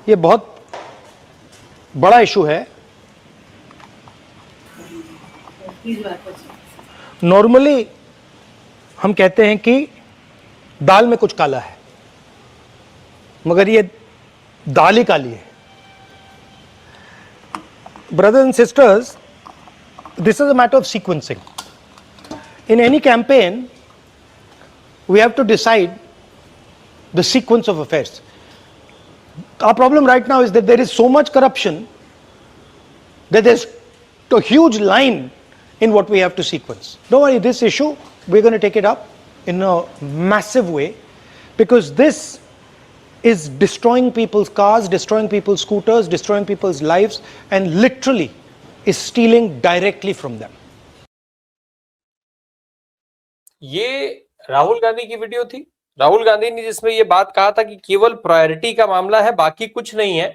ये बहुत बड़ा इशू है। नॉर्मली हम कहते हैं कि दाल में कुछ काला है, मगर ये दाल ही काली है। Brothers and sisters, this is a matter of sequencing. In any campaign, we have to decide the sequence of affairs. Our problem right now is that there is so much corruption that there's a huge line in what we have to sequence. Don't worry, this issue, we're going to take it up in a massive way, because this is destroying people's cars, destroying people's scooters, destroying people's lives, and literally is stealing directly from them. ये राहुल गांधी की video थी। राहुल गांधी ने जिसमें ये बात कहा था कि केवल प्रायोरिटी का मामला है, बाकी कुछ नहीं है।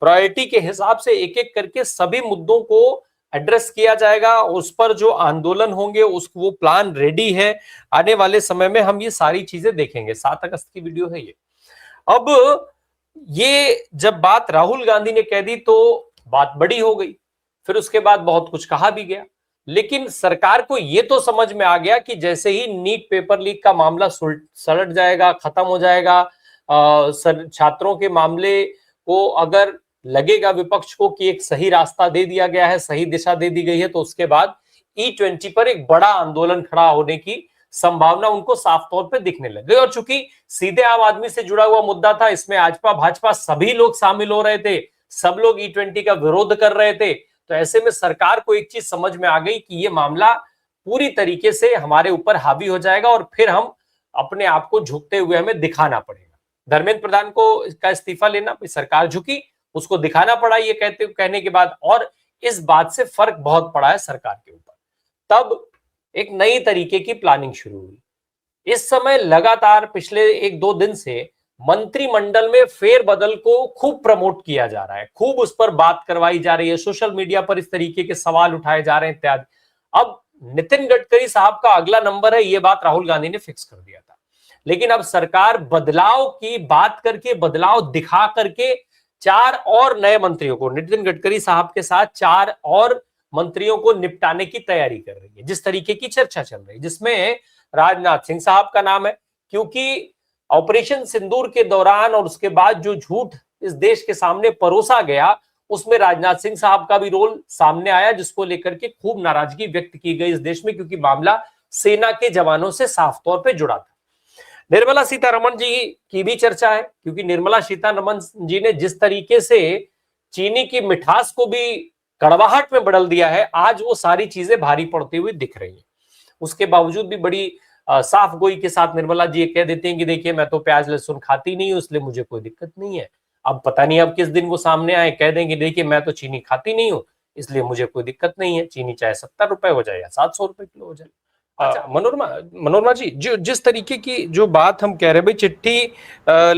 प्रायोरिटी के हिसाब से एक एक करके सभी मुद्दों को एड्रेस किया जाएगा, उस पर जो आंदोलन होंगे उसको वो प्लान रेडी है। आने वाले समय में हम ये सारी चीजें देखेंगे। 7 अगस्त की वीडियो है ये। अब ये जब बात राहुल गांधी ने कह दी तो बात बड़ी हो गई, फिर उसके बाद बहुत कुछ कहा भी गया, लेकिन सरकार को ये तो समझ में आ गया कि जैसे ही नीट पेपर लीक का मामला सलट जाएगा, खत्म हो जाएगा, छात्रों के मामले को अगर लगेगा विपक्ष को कि एक सही रास्ता दे दिया गया है, सही दिशा दे दी गई है, तो उसके बाद E20 पर एक बड़ा आंदोलन खड़ा होने की संभावना उनको साफ तौर पे दिखने लग गई। और चूंकि सीधे आम आदमी से जुड़ा हुआ मुद्दा था, इसमें आजपा भाजपा सभी लोग शामिल हो रहे थे, सब लोग E20 का विरोध कर रहे थे, तो ऐसे में सरकार को एक चीज समझ में आ गई कि ये मामला पूरी तरीके से हमारे ऊपर हावी हो जाएगा और फिर हम अपने आप को झुकते हुए हमें दिखाना पड़ेगा। धर्मेंद्र प्रधान को इसका इस्तीफा लेना, सरकार झुकी, उसको दिखाना पड़ा ये कहने के बाद, और इस बात से फर्क बहुत पड़ा है सरकार के ऊपर। तब एक नई तरीके की प्लानिंग शुरू हुई। इस समय लगातार पिछले 1-2 दिन से मंत्रिमंडल में फेरबदल को खूब प्रमोट किया जा रहा है, खूब उस पर बात करवाई जा रही है, सोशल मीडिया पर इस तरीके के सवाल उठाए जा रहे हैं इत्यादि। अब नितिन गडकरी साहब का अगला नंबर है, ये बात राहुल गांधी ने फिक्स कर दिया था, लेकिन अब सरकार बदलाव की बात करके, बदलाव दिखा करके 4 और नए मंत्रियों को, नितिन गडकरी साहब के साथ 4 और मंत्रियों को निपटाने की तैयारी कर रही है। जिस तरीके की चर्चा चल रही है, जिसमें राजनाथ सिंह साहब का नाम है, क्योंकि ऑपरेशन सिंदूर के दौरान और उसके बाद जो झूठ इस देश के सामने परोसा गया, उसमें राजनाथ सिंह साहब का भी रोल सामने आया, जिसको लेकर के खूब नाराजगी व्यक्त की गई इस देश में, क्योंकि मामला सेना के जवानों से साफ तौर पे जुड़ा था। निर्मला सीतारमण जी की भी चर्चा है, क्योंकि निर्मला सीतारमण जी ने जिस तरीके से चीनी की मिठास को भी कड़वाहट में बदल दिया है, आज वो सारी चीजें भारी पड़ती हुई दिख रही है। उसके बावजूद भी बड़ी साफ गोई के साथ निर्मला जी कह देते हैं कि देखिए मैं तो प्याज लहसुन खाती नहीं हूं, इसलिए मुझे कोई दिक्कत नहीं है। अब पता नहीं अब किस दिन वो सामने आए, कह देंगे देखिए मैं तो चीनी खाती नहीं हूं, इसलिए मुझे कोई दिक्कत नहीं है, चीनी चाहे 70 रुपए हो जाए या 700 रुपए किलो हो जाए। अच्छा मनोरमा जी, जो जिस तरीके की जो बात हम कह रहे भाई, चिट्ठी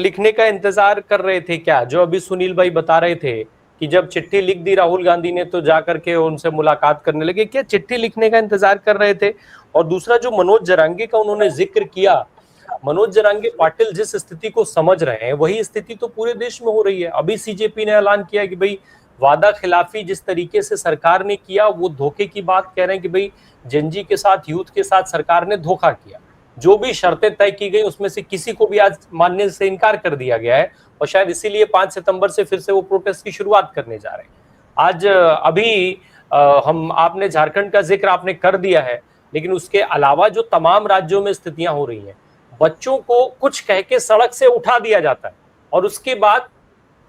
लिखने का इंतजार कर रहे थे क्या, जो अभी सुनील भाई बता रहे थे कि जब चिट्ठी लिख दी राहुल गांधी ने तो जाकर के उनसे मुलाकात करने लगे, क्या चिट्ठी लिखने का इंतजार कर रहे थे? और दूसरा जो मनोज जरांगे का उन्होंने जिक्र किया, मनोज जरांगे पाटिल जिस स्थिति को समझ रहे हैं वही स्थिति तो पूरे देश में हो रही है। अभी सीजेपी ने ऐलान किया कि भाई वादा खिलाफी जिस तरीके से सरकार ने किया, वो धोखे की बात कह रहे हैं कि भाई जेनजी के साथ, यूथ के साथ सरकार ने धोखा किया। जो भी शर्तें तय की गई उसमें से किसी को भी आज मानने से इनकार कर दिया गया है, और शायद इसीलिए 5 सितंबर से फिर से वो प्रोटेस्ट की शुरुआत करने जा रहे हैं। आज अभी आपने झारखंड का जिक्र आपने कर दिया है, लेकिन उसके अलावा जो तमाम राज्यों में स्थितियां हो रही हैं, बच्चों को कुछ कह के सड़क से उठा दिया जाता है और उसके बाद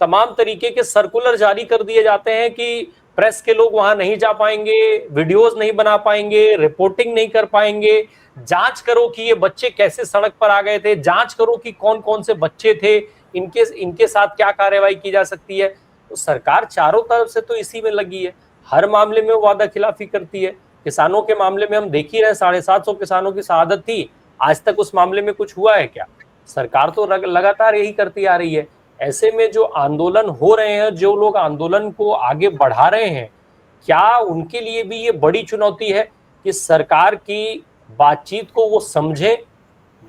तमाम तरीके के सर्कुलर जारी कर दिए जाते हैं कि प्रेस के लोग वहां नहीं जा पाएंगे, वीडियोस नहीं बना पाएंगे, रिपोर्टिंग नहीं कर पाएंगे, जांच करो कि ये बच्चे कैसे सड़क पर आ गए थे, जांच करो कि कौन कौन से बच्चे थे, इनके साथ क्या कार्रवाई की जा सकती है। तो सरकार चारों तरफ से तो इसी में लगी है, हर मामले में वो वादा खिलाफी करती है। किसानों के मामले में हम देख ही रहे, 750 किसानों की शहादत थी, आज तक उस मामले में कुछ हुआ है क्या? सरकार तो लगातार यही करती आ रही है। ऐसे में जो आंदोलन हो रहे हैं, जो लोग आंदोलन को आगे बढ़ा रहे हैं, क्या उनके लिए भी ये बड़ी चुनौती है कि सरकार की बातचीत को वो समझें,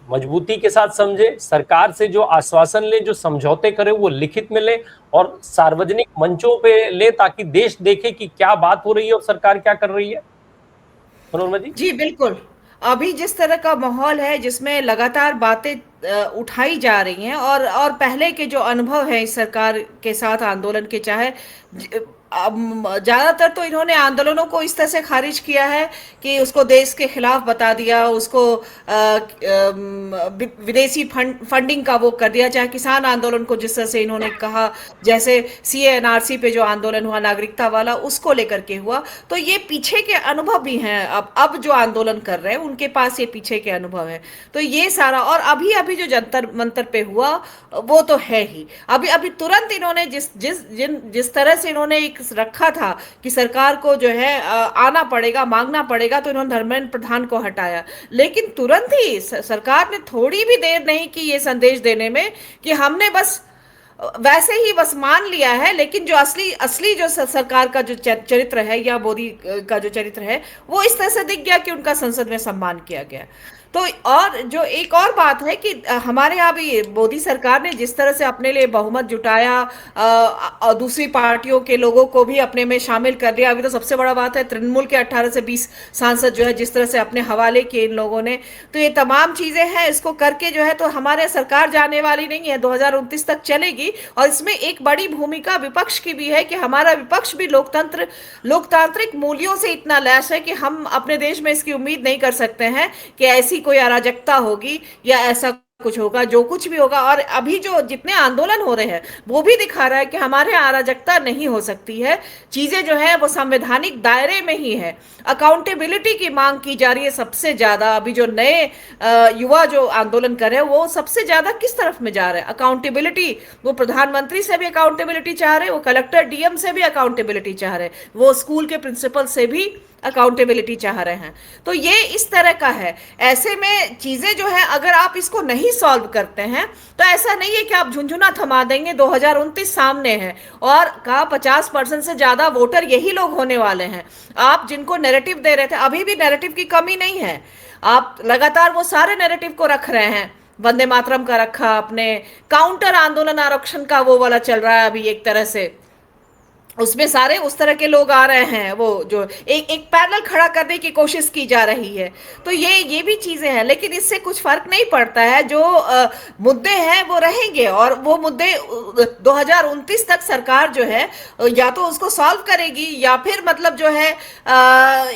मजबूती के साथ समझे, सरकार से जो आश्वासन ले, जो समझौते करे वो लिखित में ले और सार्वजनिक मंचों पे ले, ताकि देश देखे कि क्या बात हो रही है और सरकार क्या कर रही है। मनोरमा जी। जी बिल्कुल। अभी जिस तरह का माहौल है जिसमें लगातार बातें उठाई जा रही हैं, और पहले के जो अनुभव है इस सरकार के साथ आंदोलन के, चाहे ज्यादातर तो इन्होंने आंदोलनों को इस तरह से खारिज किया है कि उसको देश के खिलाफ बता दिया, उसको विदेशी फंडिंग का वो कर दिया, चाहे किसान आंदोलन को जिस तरह से इन्होंने कहा, जैसे सीए एनआरसी पे जो आंदोलन हुआ नागरिकता वाला, उसको लेकर के हुआ। तो ये पीछे के अनुभव भी हैं, अब जो आंदोलन कर रहे हैं उनके पास ये पीछे के अनुभव है। तो ये सारा, और अभी अभी जो जंतर मंतर पे हुआ वो तो है ही। अभी अभी तुरंत इन्होंने जिस तरह से इन्होंने एक रखा था कि सरकार को जो है आना पड़ेगा, मांगना पड़ेगा, तो इन्होंने धर्मेंद्र प्रधान को हटाया। लेकिन तुरंत ही सरकार ने थोड़ी भी देर नहीं की ये संदेश देने में कि हमने बस वैसे ही बस मान लिया है, लेकिन जो असली असली जो सरकार का जो चरित्र है या मोदी का जो चरित्र है वो इस तरह से दिख गया कि उनका संसद में सम्मान किया गया। तो और जो एक और बात है कि हमारे यहाँ भी मोदी सरकार ने जिस तरह से अपने लिए बहुमत जुटाया और दूसरी पार्टियों के लोगों को भी अपने में शामिल कर लिया। अभी तो सबसे बड़ा बात है तृणमूल के 18 से 20 सांसद जो है जिस तरह से अपने हवाले किए इन लोगों ने, तो ये तमाम चीजें हैं, इसको करके जो है तो हमारे सरकार जाने वाली नहीं है, 2029 तक चलेगी। और इसमें एक बड़ी भूमिका विपक्ष की भी है कि हमारा विपक्ष भी लोकतांत्रिक मूल्यों से इतना लैस है कि हम अपने देश में इसकी उम्मीद नहीं कर सकते हैं कि ऐसी कोई अराजकता होगी या ऐसा कुछ होगा, जो कुछ भी होगा। और अभी जो जितने आंदोलन हो रहे हैं वो भी दिखा रहा है कि हमारे यहाँ अराजकता नहीं हो सकती है, चीजें जो है वो संवैधानिक दायरे में ही है। अकाउंटेबिलिटी की मांग की जा रही है सबसे ज्यादा। अभी जो नए युवा जो आंदोलन कर रहे हैं वो सबसे ज्यादा किस तरफ में जा रहे हैं? अकाउंटेबिलिटी। वो प्रधानमंत्री से भी अकाउंटेबिलिटी चाह रहे हैं, वो कलेक्टर डीएम से भी अकाउंटेबिलिटी चाह रहे हैं, वो स्कूल के प्रिंसिपल से भी अकाउंटेबिलिटी चाह रहे हैं। तो ये इस तरह का है। ऐसे में चीजें जो है अगर आप इसको नहीं सॉल्व करते हैं तो ऐसा नहीं है कि आप झुंझुना थमा देंगे। 2029 सामने है और का 50% से ज्यादा वोटर यही लोग होने वाले हैं। आप जिनको नैरेटिव दे रहे थे, अभी भी नैरेटिव की कमी नहीं है, आप लगातार वो सारे नैरेटिव को रख रहे हैं। वंदे मातरम का रखा आपने, काउंटर आंदोलन आरक्षण का वो वाला चल रहा है अभी एक तरह से, उसमें सारे उस तरह के लोग आ रहे हैं, वो जो एक पैनल खड़ा करने की कोशिश की जा रही है। तो ये भी चीजें हैं, लेकिन इससे कुछ फर्क नहीं पड़ता है। जो मुद्दे हैं वो रहेंगे और वो मुद्दे 2029 तक सरकार जो है या तो उसको सॉल्व करेगी या फिर मतलब जो है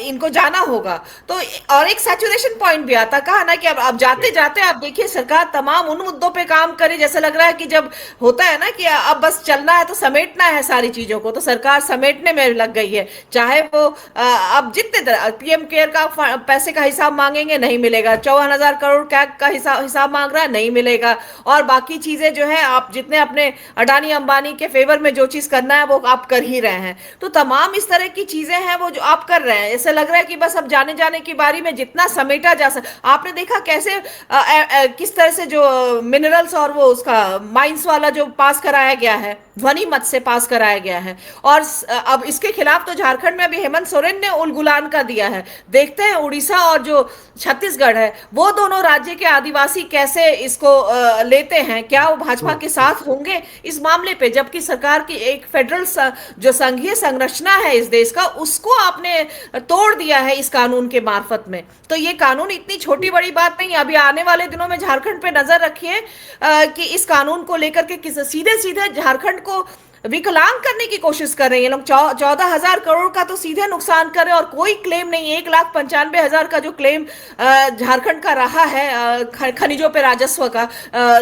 इनको जाना होगा। तो और एक सैचुरेशन पॉइंट भी आता, कहा ना कि अब जाते जाते आप देखिए सरकार तमाम उन मुद्दों पे काम करे, जैसे लग रहा है कि जब होता है ना कि अब बस चलना है तो समेटना है सारी चीजों को, तो सरकार समेटने में लग गई है। चाहे वो अब जितने पीएम केयर का पैसे का हिसाब मांगेंगे नहीं मिलेगा, 54,000 करोड़ कैग का हिसाब मांग रहा है नहीं मिलेगा, और बाकी चीजें जो है आप जितने अपने अडानी अंबानी के फेवर में जो चीज करना है वो आप कर ही रहे हैं। तो तमाम इस तरह की चीजें हैं वो जो आप कर रहे हैं। ऐसा लग रहा है कि बस अब जाने जाने की बारी में जितना समेटा जा सकता। आपने देखा कैसे किस तरह से जो मिनरल्स और वो उसका माइंस वाला जो पास कराया गया है, ध्वनि मत से पास कराया गया है, और अब इसके खिलाफ तो झारखंड में अभी हेमंत सोरेन ने उलगुलान का दिया है। देखते हैं उड़ीसा और जो छत्तीसगढ़ है वो दोनों राज्य के आदिवासी कैसे इसको लेते हैं, क्या वो भाजपा के साथ होंगे इस मामले पे, जबकि सरकार की एक फेडरल जो संघीय संरचना है इस देश का उसको आपने तोड़ दिया है इस कानून के मार्फत में। तो ये कानून इतनी छोटी बड़ी बात नहीं है। अभी आने वाले दिनों में झारखंड पे नजर रखिए कि इस कानून को लेकर के सीधे सीधे झारखंड को विकलांग करने की कोशिश कर रहे हैं लोग। 14,000 करोड़ का तो सीधे नुकसान कर रहे हैं और कोई क्लेम नहीं। 1,95,000 का जो क्लेम झारखंड का रहा है खनिजों पे राजस्व का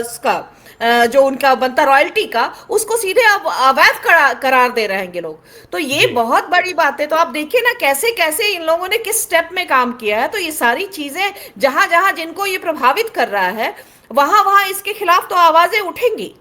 उसका जो उनका बनता रॉयल्टी का, उसको सीधे अब अवैध करार दे रहे हैं लोग। तो ये बहुत बड़ी बात है। तो आप देखिए ना कैसे कैसे इन लोगों ने किस स्टेप में काम किया है। तो ये सारी चीजें जहां जहां जिनको ये प्रभावित कर रहा है वहां वहां इसके खिलाफ तो आवाजें उठेंगी।